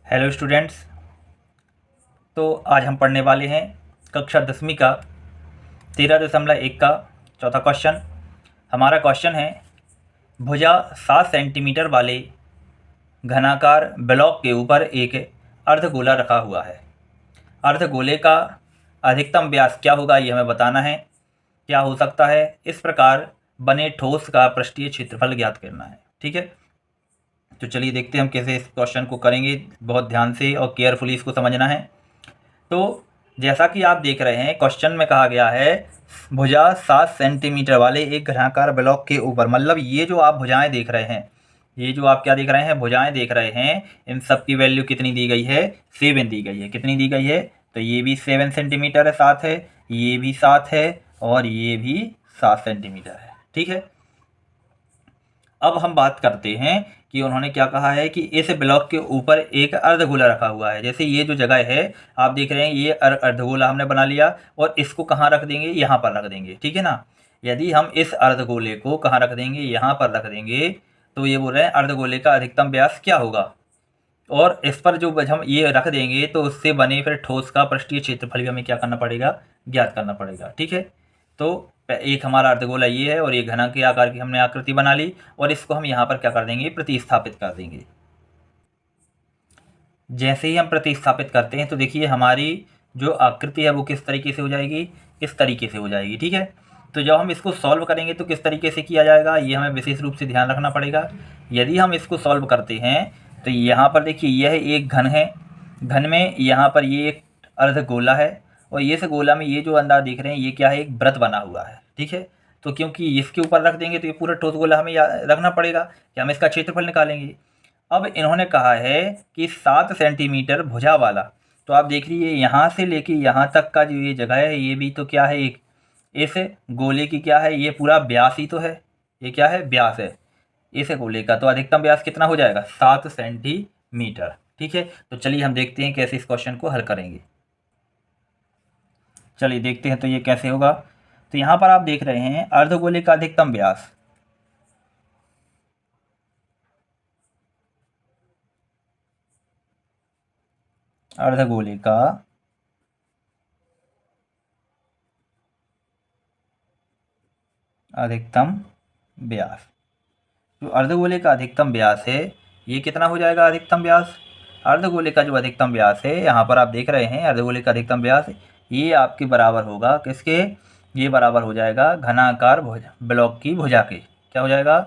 Hello students. तो आज हम पढ़ने वाले हैं कक्षा 10वीं का 13.1 का चौथा क्वेश्चन। हमारा क्वेश्चन है, भुजा 7 सेंटीमीटर वाले घनाकार ब्लॉक के ऊपर एक अर्धगोला रखा हुआ है। अर्धगोले का अधिकतम व्यास क्या होगा, ये हमें बताना है। क्या हो सकता है, इस प्रकार बने ठोस का पृष्ठीय क्षेत्रफल ज्ञात करना है। ठीक है, तो चलिए देखते हैं हम कैसे इस क्वेश्चन को करेंगे। बहुत ध्यान से और केयरफुली इसको समझना है। तो जैसा कि आप देख रहे हैं, क्वेश्चन में कहा गया है भुजा 7 सेंटीमीटर वाले एक घनाकार ब्लॉक के ऊपर, मतलब ये जो आप भुजाएं देख रहे हैं, ये जो आप क्या देख रहे हैं, भुजाएं देख रहे हैं, इन सब की वैल्यू कितनी दी गई है, 7 दी गई है। कितनी दी गई है, तो ये भी 7 सेंटीमीटर है, 7 है, ये भी 7 है और ये भी 7 सेंटीमीटर है। ठीक है, अब हम बात करते हैं कि उन्होंने क्या कहा है कि इस ब्लॉक के ऊपर एक अर्धगोला रखा हुआ है। जैसे ये जो जगह है आप देख रहे हैं, ये अर्धगोला हमने बना लिया और इसको कहाँ रख देंगे, यहाँ पर रख देंगे। ठीक है ना, यदि हम इस अर्धगोले को कहाँ रख देंगे, यहाँ पर रख देंगे, तो ये बोल रहे हैं अर्धगोले का अधिकतम व्यास क्या होगा। और इस पर जो हम ये रख देंगे तो उससे बने फिर ठोस का पृष्ठीय क्षेत्रफल भी हमें क्या करना पड़ेगा, ज्ञात करना पड़ेगा। ठीक है, तो एक हमारा अर्धगोला ये है और ये घना के आकार की हमने आकृति बना ली और इसको हम यहाँ पर क्या कर देंगे, प्रतिस्थापित कर देंगे। जैसे ही हम प्रतिस्थापित करते हैं तो देखिए हमारी जो आकृति है वो किस तरीके से हो जाएगी, इस तरीके से हो जाएगी। ठीक है, तो जब हम इसको सॉल्व करेंगे तो किस तरीके से किया जाएगा, ये हमें विशेष रूप से ध्यान रखना पड़ेगा। यदि हम इसको सॉल्व करते हैं तो यहाँ पर देखिए यह एक घन है, घन में यहाँ पर ये एक अर्धगोला है और ये इस गोला में ये जो अंदर देख रहे हैं ये क्या है, एक व्रत बना हुआ है। ठीक है, तो क्योंकि इसके ऊपर रख देंगे तो ये पूरा ठोस गोला हमें रखना पड़ेगा कि हम इसका क्षेत्रफल निकालेंगे। अब इन्होंने कहा है कि 7 सेंटीमीटर भुजा वाला, तो आप देख लीजिए यहाँ से लेके यहाँ तक का जो ये जगह है ये भी तो क्या है, एक इस गोले की क्या है, ये पूरा व्यास ही तो है। ये क्या है, व्यास है इस गोले का। तो अधिकतम व्यास कितना हो जाएगा, 7 सेंटीमीटर। ठीक है, तो चलिए हम देखते हैं कैसे इस क्वेश्चन को हल करेंगे। चलिए देखते हैं तो ये कैसे होगा। तो यहाँ पर आप देख रहे हैं अर्धगोले का अधिकतम व्यास, अर्धगोले का अधिकतम व्यास, जो अर्धगोले का अधिकतम व्यास है ये कितना हो जाएगा, अधिकतम व्यास। अर्धगोले का जो अधिकतम व्यास है यहाँ पर आप देख रहे हैं, अर्धगोले का अधिकतम व्यास ये आपके बराबर होगा किसके, ये बराबर हो जाएगा घनाकार भुजा ब्लॉक की भुजा के। क्या हो जाएगा,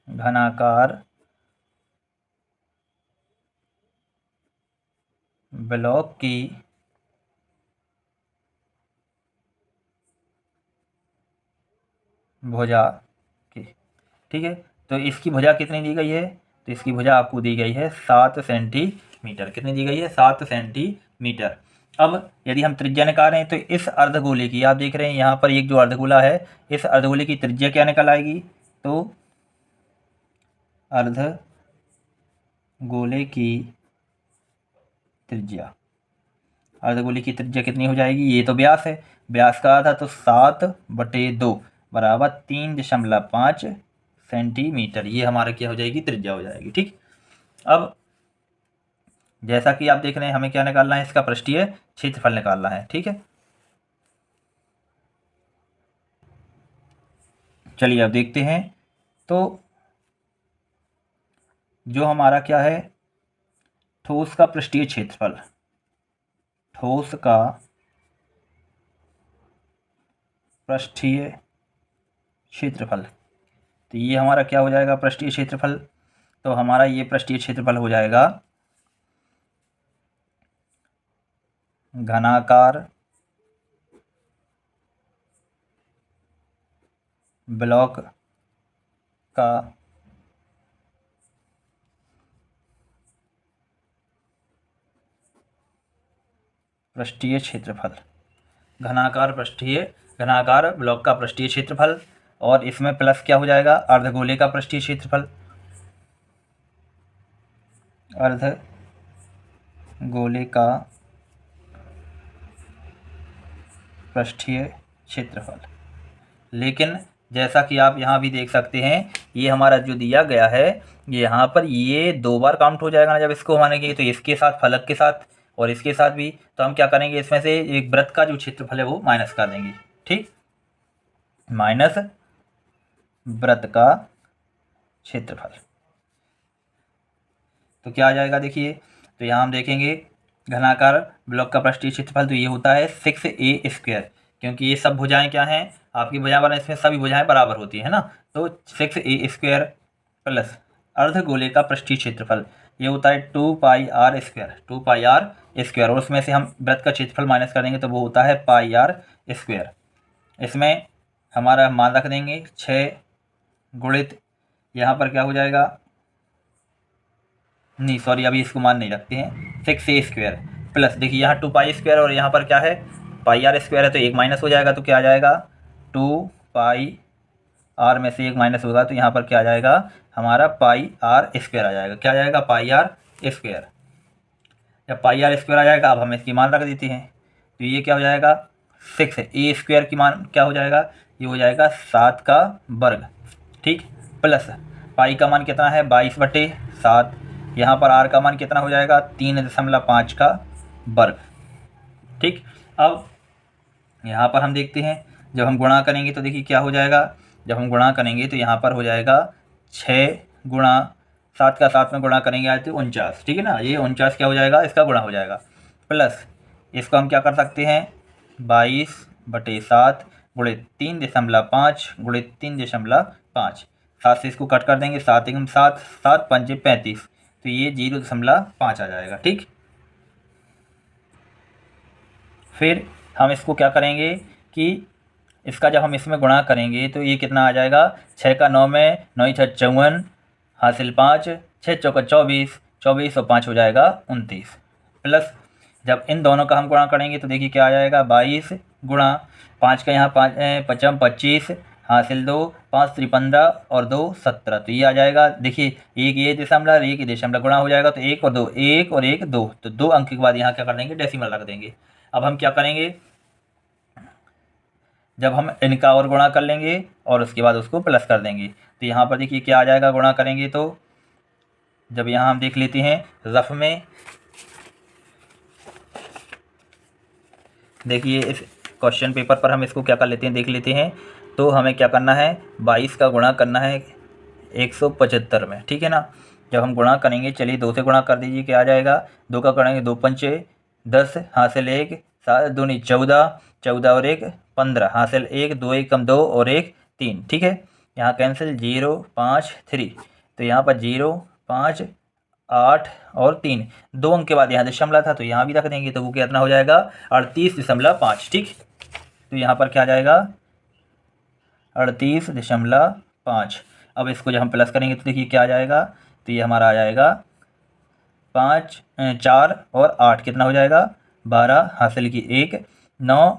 घनाकार ब्लॉक की भुजा की। ठीक है, तो इसकी भुजा कितनी दी गई है, तो इसकी भुजा आपको दी गई है 7 सेंटीमीटर। कितनी दी गई है, 7 सेंटीमीटर। अब यदि हम त्रिज्या निकाल रहे हैं तो इस अर्धगोले की आप देख रहे हैं यहाँ पर एक जो अर्धगोला है, इस अर्धगोले की त्रिज्या क्या निकल आएगी, तो अर्धगोले की त्रिज्या, अर्धगोले की त्रिज्या कितनी हो जाएगी, ये तो व्यास है, व्यास का आधा तो 7/2 बराबर 3.5 सेंटीमीटर। ये हमारा क्या हो जाएगी, त्रिज्या हो जाएगी। ठीक, अब जैसा कि आप देख रहे हैं हमें क्या निकालना है, इसका पृष्ठीय क्षेत्रफल निकालना है। ठीक है, चलिए अब देखते हैं। तो जो हमारा क्या है, ठोस का पृष्ठीय क्षेत्रफल, ठोस का पृष्ठीय क्षेत्रफल, तो ये हमारा क्या हो जाएगा, पृष्ठीय क्षेत्रफल। तो हमारा ये पृष्ठीय क्षेत्रफल हो जाएगा घनाकार ब्लॉक का पृष्ठीय क्षेत्रफल, घनाकार ब्लॉक का पृष्ठीय क्षेत्रफल, और इसमें प्लस क्या हो जाएगा, अर्धगोले का पृष्ठीय क्षेत्रफल, अर्धगोले का पृष्ठीय क्षेत्रफल। लेकिन जैसा कि आप यहाँ भी देख सकते हैं, ये हमारा जो दिया गया है ये यहाँ पर ये 2 बार काउंट हो जाएगा ना जब इसको मानेंगे, तो इसके साथ फलक के साथ और इसके साथ भी। तो हम क्या करेंगे, इसमें से एक वृत्त का जो क्षेत्रफल है वो माइनस कर देंगे। ठीक, माइनस वृत्त का क्षेत्रफल, तो क्या आ जाएगा देखिए। तो यहाँ हम देखेंगे घनाकार ब्लॉक का पृष्ठीय क्षेत्रफल तो ये होता है 6a², क्योंकि ये सब भुजाएं क्या हैं आपकी भुजा वाला, इसमें सभी भुजाएं बराबर होती है ना। तो 6a² प्लस अर्धगोले का पृष्ठीय क्षेत्रफल ये होता है 2πr², 2πr², और उसमें से हम वृत्त का क्षेत्रफल माइनस कर देंगे तो वो होता है πr²। इसमें हमारा मान रख देंगे 6 गुणित यहाँ पर क्या हो जाएगा, नहीं सॉरी अभी इसको मान नहीं रखते हैं, 6a² प्लस देखिए यहाँ 2π² और यहाँ पर क्या है πr² है, तो एक माइनस हो जाएगा, तो क्या आ जाएगा 2πr में से एक माइनस होगा तो यहाँ पर क्या आ जाएगा हमारा πr² आ जाएगा। क्या आ जाएगा πr²। जब πr² आ जाएगा अब हम इसकी मान रख देते हैं, तो ये क्या हो जाएगा 6a² की मान क्या हो जाएगा, ये हो जाएगा 7 का वर्ग। ठीक, प्लस पाई का मान कितना है 22/7, यहाँ पर r का मान कितना हो जाएगा 3.5 का वर्ग। ठीक, अब यहाँ पर हम देखते हैं जब हम गुणा करेंगे तो देखिए क्या हो जाएगा, जब हम गुणा करेंगे तो यहाँ पर हो जाएगा 6 गुणा 7 का 7 में गुणा करेंगे आए तो 49। ठीक है ना, ये 49 क्या हो जाएगा इसका गुणा हो जाएगा, प्लस इसको हम क्या कर सकते हैं 22/7 गुणित 3.5 गुणित 3.5, 7 से इसको कट कर देंगे, 7 एकम 7, 7 पंजे 35, तो ये 0.5 आ जाएगा। ठीक, फिर हम इसको क्या करेंगे कि इसका जब हम इसमें गुणा करेंगे तो ये कितना आ जाएगा 6 का 9 में 9 6 54 हासिल 5, 6 चौका 24, 24 और 5 हो जाएगा 29, प्लस जब इन दोनों का हम गुणा करेंगे तो देखिए क्या आ जाएगा 22 गुणा 5 का यहाँ 5 25 हासिल 2, 5 3 15 और 2 17, तो ये आ जाएगा देखिए एक ये दशमलव एक ये दशमलव गुणा हो जाएगा, तो 1 और 2 1 और 1 2, तो 2 अंक के बाद यहाँ क्या कर देंगे डेसिमल रख देंगे। अब हम क्या करेंगे, जब हम इनका और गुणा कर लेंगे और उसके बाद उसको प्लस कर देंगे, तो यहाँ पर देखिए क्या आ जाएगा गुणा करेंगे तो जब यहाँ हम देख लेते हैं रफ में, देखिए इस क्वेश्चन पेपर पर हम इसको क्या कर लेते हैं देख लेते हैं। तो हमें क्या करना है 22 का गुणा करना है 175 में। ठीक है ना, जब हम गुणा करेंगे चलिए 2 से गुणा कर दीजिए, क्या आ जाएगा 2 का करेंगे 2 पंचे 10 हासिल 1, 7 दूनी 14, 14 और 1 15 हासिल 1, 2 1 कम 2 और 1 3। ठीक है, यहाँ कैंसिल 0 5 3, तो यहाँ पर 0 5 8 और 3, 2 अंक के बाद यहाँ दशमलव था तो यहाँ भी रख देंगे, तो वो कितना हो जाएगा 38.5। ठीक, तो यहाँ पर क्या आ जाएगा 38.5। अब इसको जब हम प्लस करेंगे तो देखिए क्या आ जाएगा, तो ये हमारा आ जाएगा 5 4 और 8 कितना हो जाएगा 12 हासिल की 1 9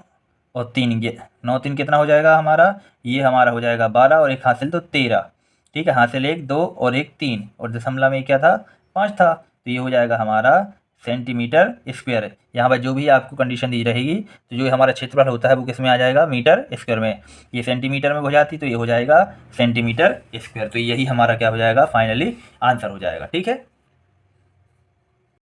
और 3, ये 9 3 कितना हो जाएगा हमारा, ये हमारा हो जाएगा 12 और 1 हासिल तो 13। ठीक है, हासिल 1 2 और 1 3 और दशमलव में क्या था 5 था, तो ये हो जाएगा हमारा सेंटीमीटर स्क्वायर। यहाँ पर जो भी आपको कंडीशन दी रहेगी तो जो हमारा क्षेत्रफल होता है वो किस में आ जाएगा मीटर स्क्वायर में, ये सेंटीमीटर में हो जाती तो ये हो जाएगा सेंटीमीटर स्क्वायर। तो यही हमारा क्या हो जाएगा फाइनली आंसर हो जाएगा। ठीक है।